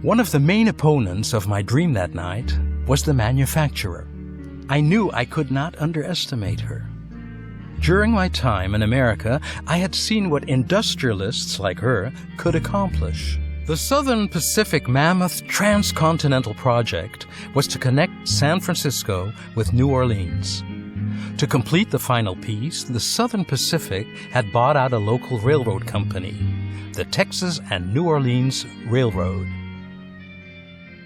One of the main opponents of my dream that night was the manufacturer. I knew I could not underestimate her. During my time in America, I had seen what industrialists like her could accomplish. The Southern Pacific Mammoth Transcontinental Project was to connect San Francisco with New Orleans. To complete the final piece, the Southern Pacific had bought out a local railroad company, the Texas and New Orleans Railroad.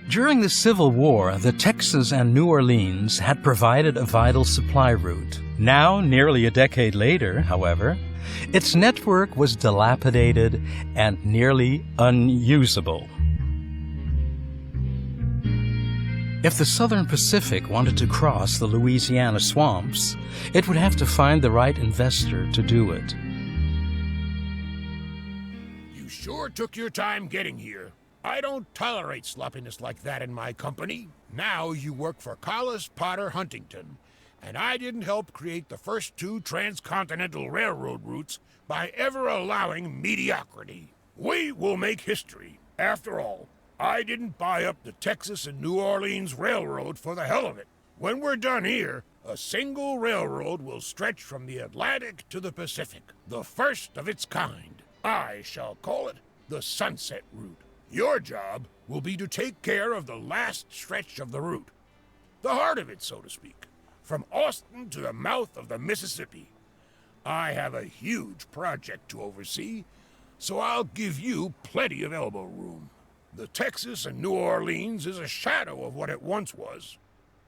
During the Civil War, the Texas and New Orleans had provided a vital supply route. Now, nearly a decade later, however, its network was dilapidated and nearly unusable. If the Southern Pacific wanted to cross the Louisiana swamps, it would have to find the right investor to do it. You sure took your time getting here. I don't tolerate sloppiness like that in my company. Now you work for Collis Potter Huntington, and I didn't help create the first 2 transcontinental railroad routes by ever allowing mediocrity. We will make history. After all, I didn't buy up the Texas and New Orleans Railroad for the hell of it. When we're done here, a single railroad will stretch from the Atlantic to the Pacific, the first of its kind. I shall call it the Sunset Route. Your job will be to take care of the last stretch of the route, the heart of it, so to speak, from Austin to the mouth of the Mississippi. I have a huge project to oversee, so I'll give you plenty of elbow room. The Texas and New Orleans is a shadow of what it once was.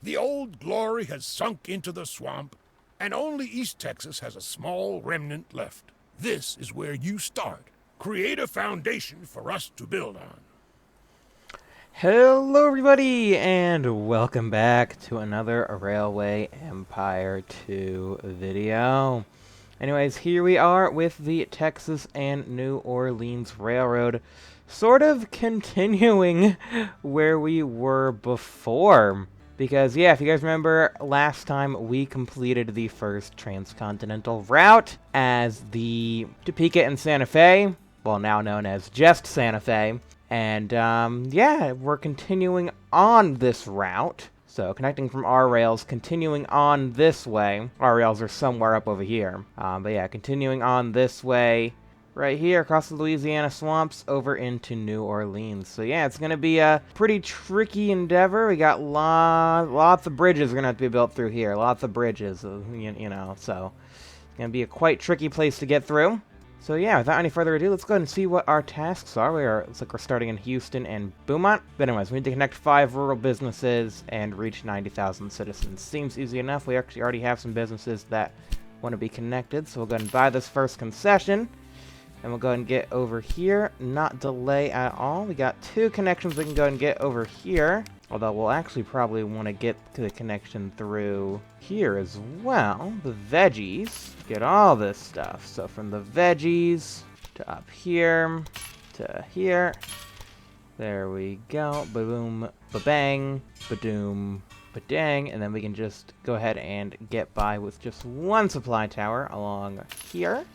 The old glory has sunk into the swamp, and only East Texas has a small remnant left. This is where you start. Create a foundation for us to build on. Hello everybody, and welcome back to another Railway Empire 2 video. Anyways, here we are with the Texas and New Orleans Railroad, sort of continuing where we were before. Because, yeah, if you guys remember, last time we completed the first transcontinental route as the Topeka and Santa Fe, well, now known as just Santa Fe. And, yeah, we're continuing on this route. So, connecting from our rails, continuing on this way. Our rails are somewhere up over here. But, yeah, continuing on this way, right here, across the Louisiana swamps, over into New Orleans. So, yeah, it's going to be a pretty tricky endeavor. We got lots of bridges going to have to be built through here. Lots of bridges, you know, so it's going to be a quite tricky place to get through. So yeah, without any further ado, let's go ahead and see what our tasks are. Looks like we're starting in Houston and Beaumont. But anyways, we need to connect 5 rural businesses and reach 90,000 citizens. Seems easy enough. We actually already have some businesses that want to be connected. So we'll go ahead and buy this first concession. And we'll go ahead and get over here. Not delay at all. We got 2 connections we can go ahead and get over here. Although we'll actually probably want to get to the connection through here as well. The veggies. Get all this stuff. So from the veggies to up here to here. There we go. Ba-boom, ba-bang, ba-doom, ba-dang. And then we can just go ahead and get by with just 1 supply tower along here.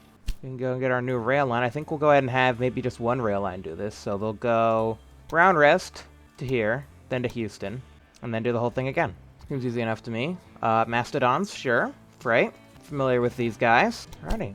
We can go and get our new rail line. I think we'll go ahead and have maybe just 1 rail line do this. So they'll go Brown Rest to here, then to Houston, and then do the whole thing again. Seems easy enough to me. Mastodons, sure. Right. Familiar with these guys. Alrighty.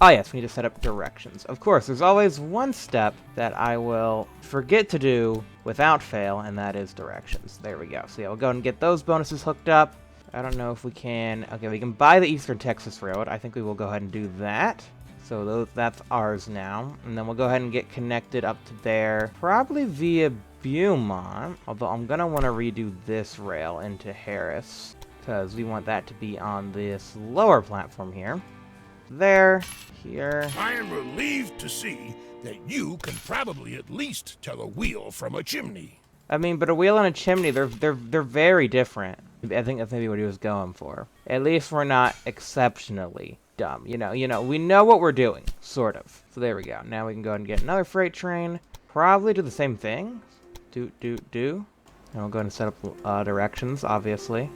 Oh yes, we need to set up directions. Of course, there's always one step that I will forget to do without fail, and that is directions. There we go. So yeah, we'll go and get those bonuses hooked up. I don't know if we can... Okay, we can buy the Eastern Texas Railroad. I think we will go ahead and do that. So that's ours now. And then we'll go ahead and get connected up to there. Probably via Beaumont. Although I'm going to want to redo this rail into Harris, because we want that to be on this lower platform here. There. Here. I am relieved to see that you can probably at least tell a wheel from a chimney. I mean, but a wheel and a chimney, they're very different. I think that's maybe what he was going for. At least we're not exceptionally dumb. You know, we know what we're doing, sort of. So there we go. Now we can go ahead and get another freight train. Probably do the same thing. And we'll go ahead and set up directions, obviously.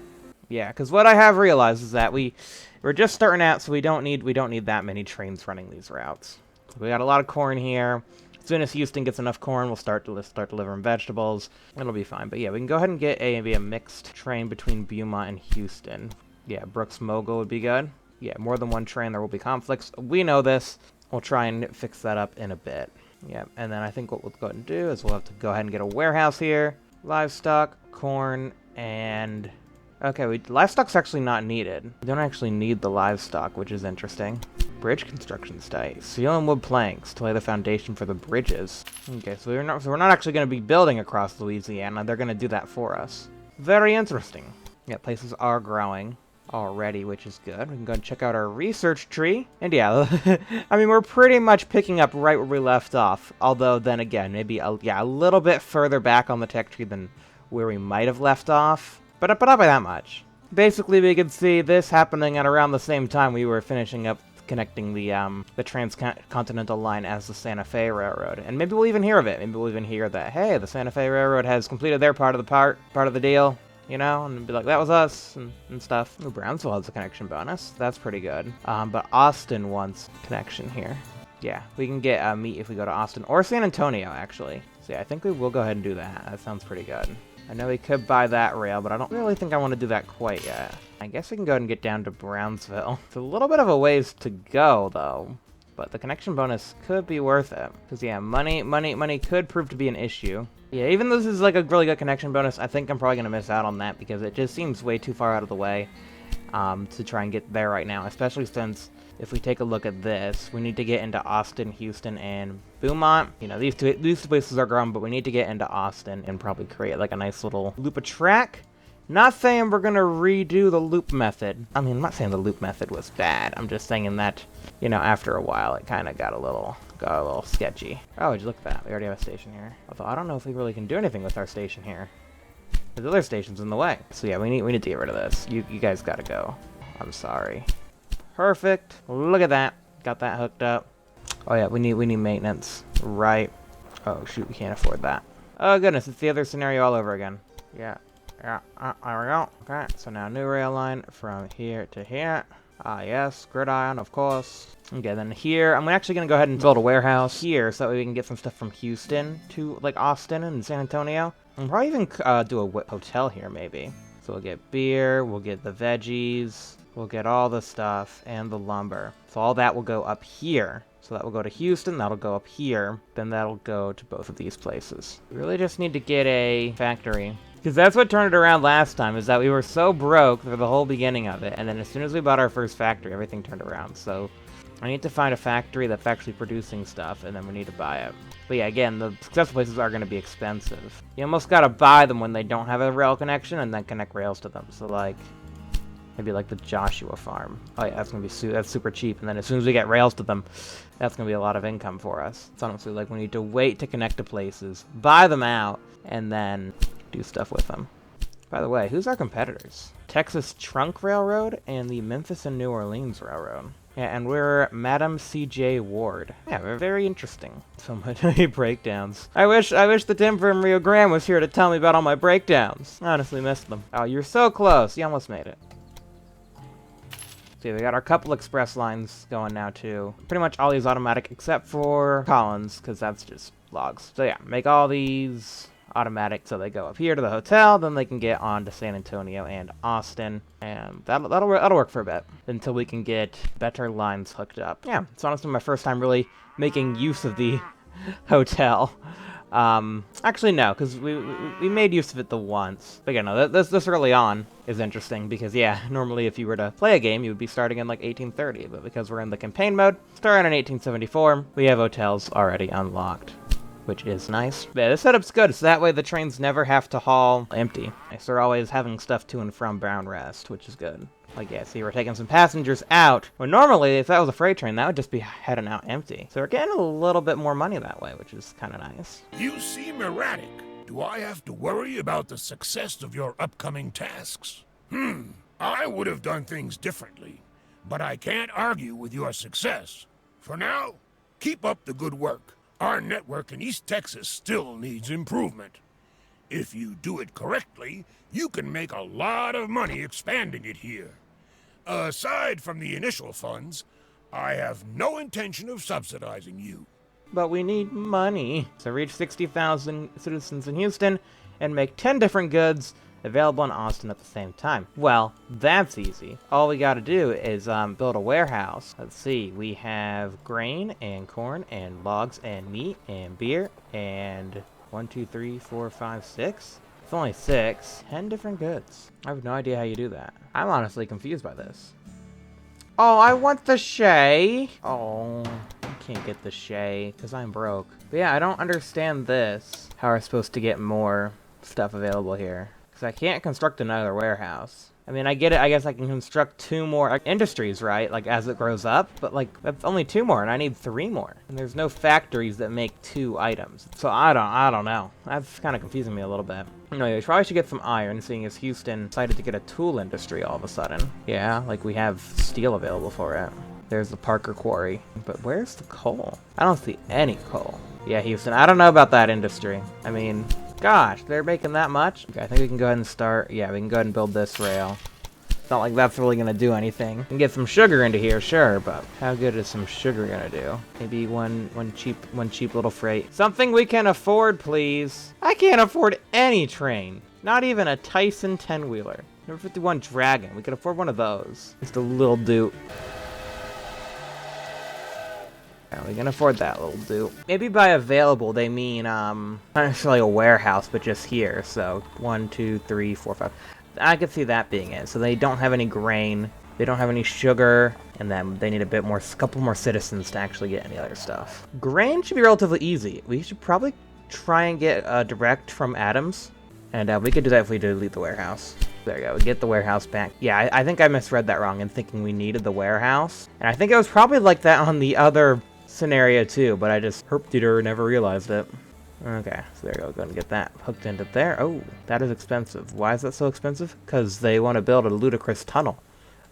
Yeah, because what I have realized is that we're just starting out, so we don't need that many trains running these routes. We got a lot of corn here. As soon as Houston gets enough corn, we'll start delivering vegetables. It'll be fine. But yeah, we can go ahead and get maybe a mixed train between Beaumont and Houston. Yeah, Brooks Mogul would be good. Yeah, more than one train, there will be conflicts. We know this. We'll try and fix that up in a bit. Yeah, and then I think what we'll go ahead and do is we'll have to go ahead and get a warehouse here. Livestock, corn, and... Okay, livestock's actually not needed. We don't actually need the livestock, which is interesting. Bridge construction site. Steel and wood planks to lay the foundation for the bridges. Okay, so we're not actually going to be building across Louisiana. They're going to do that for us. Very interesting. Yeah, places are growing already, which is good. We can go and check out our research tree. And yeah, I mean, we're pretty much picking up right where we left off. Although, then again, maybe a little bit further back on the tech tree than where we might have left off. But not by that much. Basically, we could see this happening at around the same time we were finishing up connecting the transcontinental line as the Santa Fe Railroad. And maybe we'll even hear of it. Maybe we'll even hear that, hey, the Santa Fe Railroad has completed their part of the deal. You know, and be like, that was us, and stuff. Ooh, Brownsville has a connection bonus. That's pretty good. But Austin wants connection here. Yeah, we can get meat if we go to Austin. Or San Antonio, actually. So yeah, I think we will go ahead and do that. That sounds pretty good. I know we could buy that rail, but I don't really think I want to do that quite yet. I guess we can go ahead and get down to Brownsville. It's a little bit of a ways to go, though. But the connection bonus could be worth it. Because, yeah, money could prove to be an issue. Yeah, even though this is like a really good connection bonus, I think I'm probably going to miss out on that because it just seems way too far out of the way to try and get there right now. Especially since, if we take a look at this, we need to get into Austin, Houston, and Beaumont. You know, these two places are growing, but we need to get into Austin and probably create like a nice little loop of track. Not saying we're going to redo the loop method. I mean, I'm not saying the loop method was bad. I'm just saying that, you know, after a while, it kind of got a little sketchy. Oh, would you look at that? We already have a station here. Although I don't know if we really can do anything with our station here. There's other stations in the way. So yeah, we need to get rid of this. You guys gotta go. I'm sorry. Perfect. Look at that. Got that hooked up. Oh yeah, we need maintenance. Right. Oh shoot, we can't afford that. Oh goodness, it's the other scenario all over again. Yeah. Yeah, there we go. Okay, so now new rail line from here to here. Ah, yes, gridiron, of course. Okay, then here, I'm actually going to go ahead and build a warehouse here so that way we can get some stuff from Houston to, like, Austin and San Antonio. And probably even do a hotel here, maybe. So we'll get beer, we'll get the veggies, we'll get all the stuff, and the lumber. So all that will go up here. So that will go to Houston, that'll go up here, then that'll go to both of these places. We really just need to get a factory. Because that's what turned it around last time, is that we were so broke for the whole beginning of it, and then as soon as we bought our first factory, everything turned around. So I need to find a factory that's actually producing stuff, and then we need to buy it. But yeah, again, the successful places are going to be expensive. You almost got to buy them when they don't have a rail connection, and then connect rails to them. So like, maybe like the Joshua farm. Oh yeah, that's going to be that's super cheap, and then as soon as we get rails to them, that's going to be a lot of income for us. It's honestly like we need to wait to connect to places, buy them out, and then do stuff with them. By the way, who's our competitors? Texas Trunk Railroad and the Memphis and New Orleans Railroad. Yeah, and we're Madam C.J. Ward. Yeah, we're very interesting. So many breakdowns. I wish the Tim from Rio Grande was here to tell me about all my breakdowns. I honestly missed them. Oh, you're so close. You almost made it. See, we got our couple express lines going now too. Pretty much all these automatic except for Collins, because that's just logs. So yeah, make all these automatic so they go up here to the hotel, then they can get on to San Antonio and Austin, and that'll work for a bit until we can get better lines hooked up. Yeah, it's honestly my first time really making use of the hotel. Actually no, because we made use of it the once. But yeah, no, this early on is interesting because yeah, normally if you were to play a game, you would be starting in like 1830, but because we're in the campaign mode, starting in 1874, we have hotels already unlocked, which is nice. Yeah, this setup's good, so that way the trains never have to haul empty. So they're always having stuff to and from Brown Rest, which is good. Like, yeah, see, we're taking some passengers out, when normally, if that was a freight train, that would just be heading out empty. So we're getting a little bit more money that way, which is kind of nice. You seem erratic. Do I have to worry about the success of your upcoming tasks? I would have done things differently, but I can't argue with your success. For now, keep up the good work. Our network in East Texas still needs improvement. If you do it correctly, you can make a lot of money expanding it here. Aside from the initial funds, I have no intention of subsidizing you. but we need money. So reach 60,000 citizens in Houston and make 10 different goods available in Austin at the same time. Well, that's easy. All we gotta do is build a warehouse. Let's see, we have grain and corn and logs and meat and beer and 1, 2, 3, 4, 5, 6. It's only 6. 10 different goods. I have no idea how you do that. I'm honestly confused by this. Oh, I want the Shay. Oh, I can't get the Shay because I'm broke. But yeah, I don't understand this. How are we supposed to get more stuff available here? Because I can't construct another warehouse. I mean, I get it. I guess I can construct 2 more industries, right? Like, as it grows up. But, like, that's only 2 more, and I need 3 more. And there's no factories that make 2 items. So, I don't know. That's kind of confusing me a little bit. Anyway, we probably should get some iron, seeing as Houston decided to get a tool industry all of a sudden. Yeah, like, we have steel available for it. There's the Parker Quarry. But where's the coal? I don't see any coal. Yeah, Houston, I don't know about that industry. I mean, gosh, they're making that much? Okay, I think we can go ahead and start. Yeah, we can go ahead and build this rail. It's not like that's really gonna do anything. We can get some sugar into here, sure, but how good is some sugar gonna do? Maybe one cheap little freight. Something we can afford, please. I can't afford any train. Not even a Tyson 10-wheeler. Number 51 Dragon. We could afford one of those. Just a little dude. We can afford that little dude. Maybe by available they mean not necessarily a warehouse, but just here. So 1, 2, 3, 4, 5. I could see that being it. So they don't have any grain, they don't have any sugar, and then they need a couple more citizens to actually get any other stuff. Grain should be relatively easy. We should probably try and get direct from Adams, and we could do that if we delete the warehouse. There we go, we get the warehouse back. Yeah, I think I misread that wrong in thinking we needed the warehouse. And I think it was probably like that on the other scenario too, but I just never realized it. Okay, so there we go, go and get that hooked into there. Oh, that is expensive. Why is that so expensive? Because they want to build a ludicrous tunnel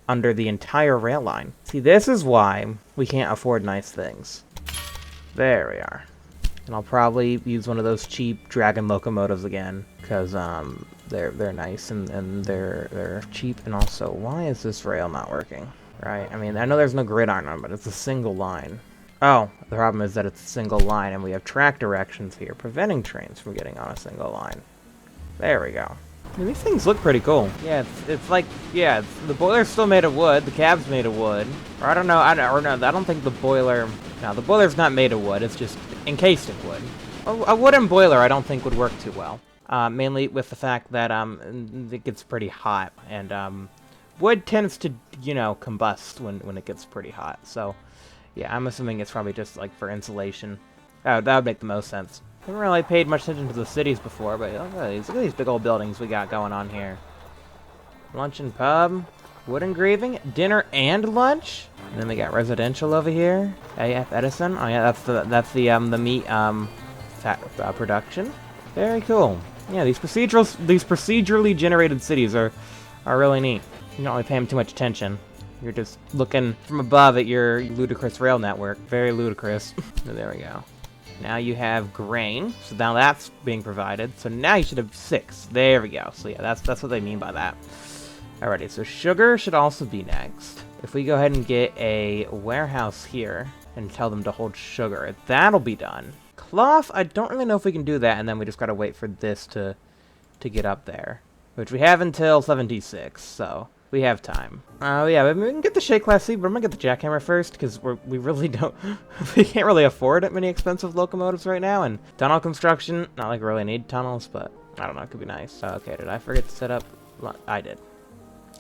under the entire rail line. See, this is why we can't afford nice things. There we are. And I'll probably use one of those cheap Dragon locomotives again, because they're nice and they're cheap. And also, why is this rail not working? Right, I mean, I know there's no gridiron on, but it's a single line. Oh, the problem is that it's a single line, and we have track directions here, preventing trains from getting on a single line. There we go. I mean, these things look pretty cool. Yeah, it's like, yeah, the boiler's still made of wood, the cab's made of wood. Or I don't know, I don't think the boiler, no, the boiler's not made of wood, it's just encased in wood. A wooden boiler I don't think would work too well. Mainly with the fact that it gets pretty hot, and wood tends to, you know, combust when it gets pretty hot, so... Yeah, I'm assuming it's probably just, like, for insulation. Oh, that would make the most sense. Haven't really paid much attention to the cities before, but look at these big old buildings we got going on here. Lunch and pub, wood engraving, dinner and lunch. And then we got residential over here. AF Edison. Oh yeah, that's the meat production. Very cool. Yeah, these procedurally generated cities are really neat. You don't really pay them too much attention. You're just looking from above at your ludicrous rail network. Very ludicrous. So there we go. Now you have grain. So now that's being provided. So now you should have 6. There we go. So yeah, that's what they mean by that. Alrighty, so sugar should also be next. If we go ahead and get a warehouse here and tell them to hold sugar, that'll be done. Cloth, I don't really know if we can do that, and then we just gotta wait for this to get up there. Which we have until 76, so... we have time. Yeah, we can get the Shea Class C, but I'm gonna get the jackhammer first, because we really don't... we can't really afford that many expensive locomotives right now, and tunnel construction, not like we really need tunnels, but I don't know, it could be nice. Okay, did I forget to set up... I did.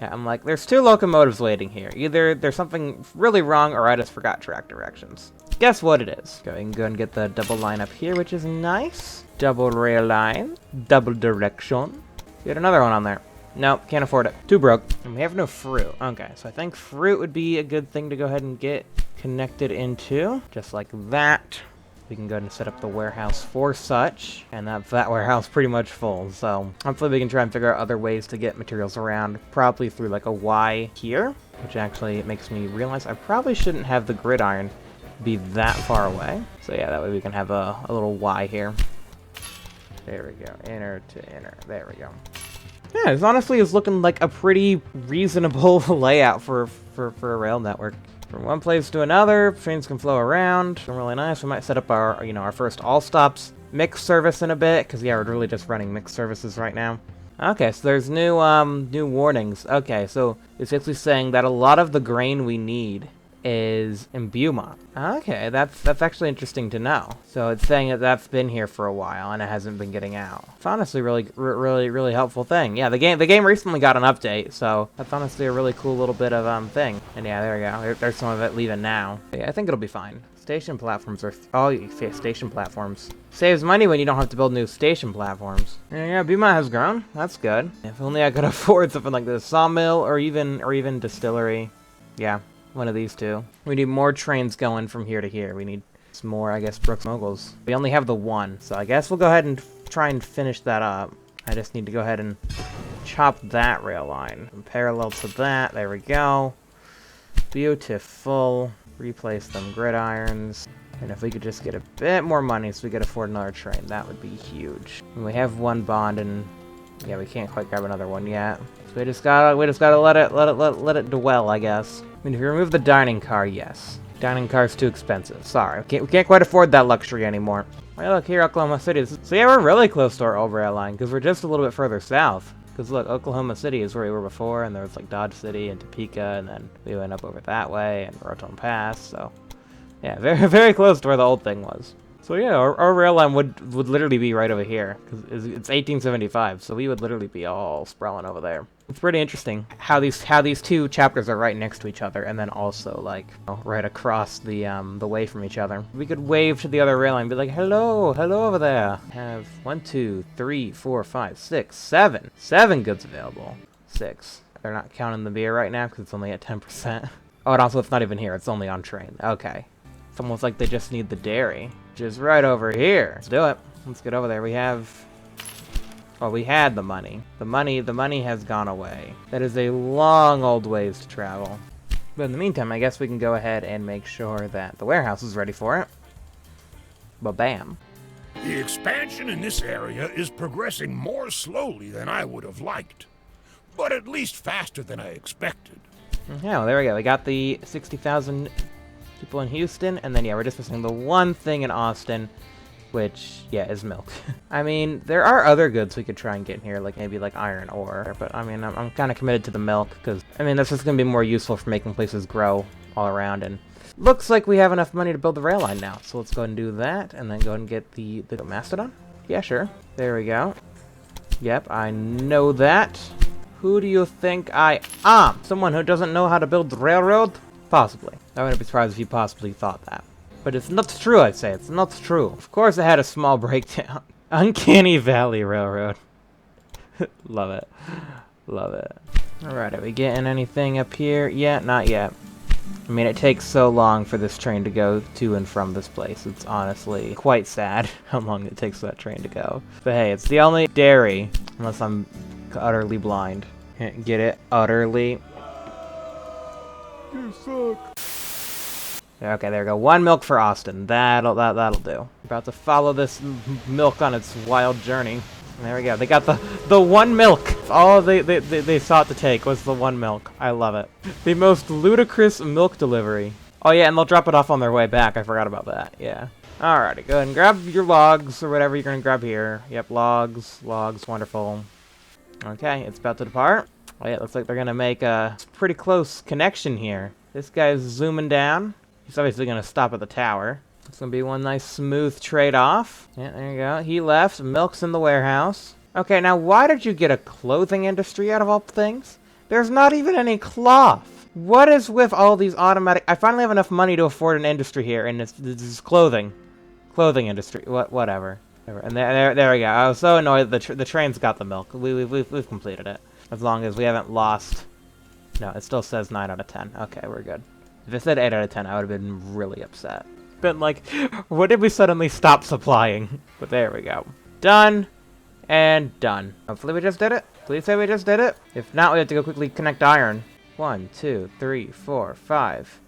Yeah, I'm like, there's 2 locomotives waiting here. Either there's something really wrong, or I just forgot track directions. Guess what it is. Okay, we can go and get the double line up here, which is nice. Double rail line. Double direction. Get another one on there. Nope, can't afford it. Too broke. And we have no fruit. Okay, so I think fruit would be a good thing to go ahead and get connected into. Just like that. We can go ahead and set up the warehouse for such. And that's that warehouse pretty much full. So hopefully we can try and figure out other ways to get materials around. Probably through like a Y here. Which actually makes me realize I probably shouldn't have the gridiron be that far away. So yeah, that way we can have a little Y here. There we go. Inner to inner. There we go. Yeah, this honestly is looking like a pretty reasonable layout for a rail network. From one place to another, trains can flow around. Really nice. We might set up our, our first all stops mix service in a bit, because yeah, we're really just running mixed services right now. Okay, so there's new warnings. Okay, so it's basically saying that a lot of the grain we need is in Beaumont. Okay, that's actually interesting to know. So it's saying that that's been here for a while and it hasn't been getting out. It's honestly really helpful thing. Yeah, the game recently got an update, so that's honestly a really cool little bit of thing. And yeah, there we go. There's some of it leaving now. But yeah, I think it'll be fine. Station platforms are station platforms. Saves money when you don't have to build new station platforms. Yeah, Beaumont has grown. That's good. If only I could afford something like this sawmill or even distillery. Yeah. One of these two. We need more trains going from here to here. We need some more, I guess, Brooks Moguls. We only have the one, so I guess we'll go ahead and try and finish that up. I just need to go ahead and chop that rail line. And parallel to that, there we go. Beautiful. Replace them gridirons. And if we could just get a bit more money so we could afford another train, that would be huge. And we have one bond, and yeah, we can't quite grab another one yet. So we just gotta let it dwell, I guess. I mean, if you remove the dining car, yes. Dining car's too expensive. Sorry, we can't quite afford that luxury anymore. Well, look here, Oklahoma City. So yeah, we're really close to our old rail line, because we're just a little bit further south. Because look, Oklahoma City is where we were before, and there was like Dodge City and Topeka, and then we went up over that way, and Raton Pass, so... yeah, very close to where the old thing was. So yeah, our rail line would literally be right over here, because it's 1875, so we would literally be all sprawling over there. It's pretty interesting how these two chapters are right next to each other, and then also like right across the way from each other. We could wave to the other rail line and be like, hello over there. Have 1, 2, 3, 4, 5, 6, 7 goods available. 6. They're not counting the beer right now because it's only at 10%. Oh, and also it's not even here. It's only on train. Okay. It's almost like they just need the dairy, which is right over here. Let's do it. Let's get over there. We have... well, we had the money. The money has gone away. That is a long old ways to travel. But in the meantime, I guess we can go ahead and make sure that the warehouse is ready for it. Ba-bam. The expansion in this area is progressing more slowly than I would have liked, but at least faster than I expected. Yeah, well, there we go. We got the 60,000 people in Houston, and then yeah, we're just missing the one thing in Austin, which, yeah, is milk. I mean, there are other goods we could try and get in here, like maybe like iron ore, but I mean, I'm kind of committed to the milk, because, I mean, that's just going to be more useful for making places grow all around, and looks like we have enough money to build the rail line now, so let's go ahead and do that, and then go ahead and get the Mastodon? Yeah, sure. There we go. Yep, I know that. Who do you think I am? Someone who doesn't know how to build the railroad? Possibly. I wouldn't be surprised if you possibly thought that. But it's not true, I'd say. It's not true. Of course it had a small breakdown. Uncanny Valley Railroad. Love it. Love it. Alright, are we getting anything up here? Yeah, not yet. I mean, it takes so long for this train to go to and from this place. It's honestly quite sad how long it takes for that train to go. But hey, it's the only dairy, unless I'm utterly blind. Can't get it? Utterly. You suck. Okay, there we go. 1 milk for Austin. That'll do. About to follow this milk on its wild journey. There we go. They got the 1 milk. All they sought to take was the 1 milk. I love it. The most ludicrous milk delivery. Oh yeah, and they'll drop it off on their way back. I forgot about that. Yeah. Alrighty, go ahead and grab your logs or whatever you're gonna grab here. Yep, logs, wonderful. Okay, it's about to depart. Oh yeah, it looks like they're gonna make a pretty close connection here. This guy's zooming down. He's obviously gonna stop at the tower. It's gonna be one nice smooth trade-off. Yeah, there you go. He left. Milk's in the warehouse. Okay, now why did you get a clothing industry out of all things? There's not even any cloth. What is with all these automatic... I finally have enough money to afford an industry here, and this is clothing. Clothing industry. Whatever. And there we go. I was so annoyed that the train's got the milk. We've completed it. As long as we haven't lost... No, it still says 9 out of 10. Okay, we're good. If it said 8 out of 10, I would have been really upset. Been like, what did we suddenly stop supplying? But there we go. Done. And done. Hopefully we just did it. Please say we just did it. If not, we have to go quickly connect iron. 1, 2, 3, 4, 5.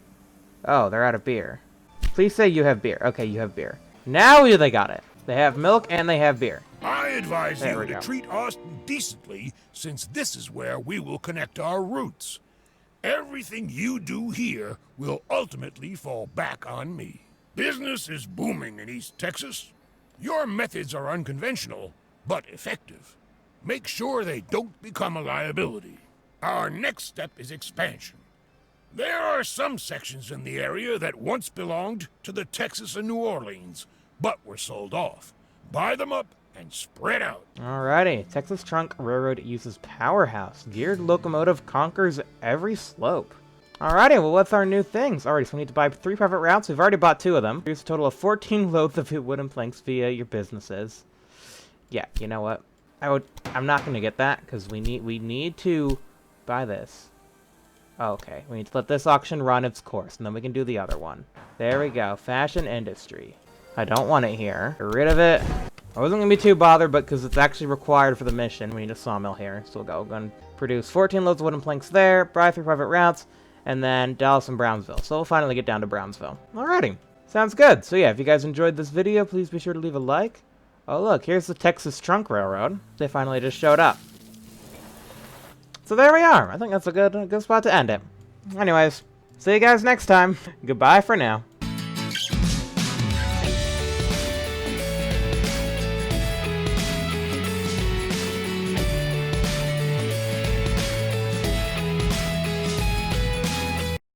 Oh, they're out of beer. Please say you have beer. Okay, you have beer. Now they got it. They have milk and they have beer. I advise you to treat Austin decently, since this is where we will connect our routes. Everything you do here will ultimately fall back on me. Business is booming in East Texas. Your methods are unconventional, but effective. Make sure they don't become a liability. Our next step is expansion. There are some sections in the area that once belonged to the Texas and New Orleans, but were sold off. Buy them up and spread out. Alrighty, Texas Trunk Railroad uses powerhouse. Geared locomotive conquers every slope. Alrighty, well, what's our new things? Alright, so we need to buy 3 private routes. We've already bought 2 of them. Here's a total of 14 loads of wooden planks via your businesses. Yeah, you know what? I'm not gonna get that because we need to buy this. Okay, we need to let this auction run its course, and then we can do the other one. There we go, fashion industry. I don't want it here. Get rid of it. I wasn't going to be too bothered, but because it's actually required for the mission, we need a sawmill here. So we'll go. We're going to produce 14 loads of wooden planks there, buy 3 private routes, and then Dallas and Brownsville. So we'll finally get down to Brownsville. Alrighty. Sounds good. So yeah, if you guys enjoyed this video, please be sure to leave a like. Oh look, here's the Texas Trunk Railroad. They finally just showed up. So there we are. I think that's a good spot to end it. Anyways, see you guys next time. Goodbye for now.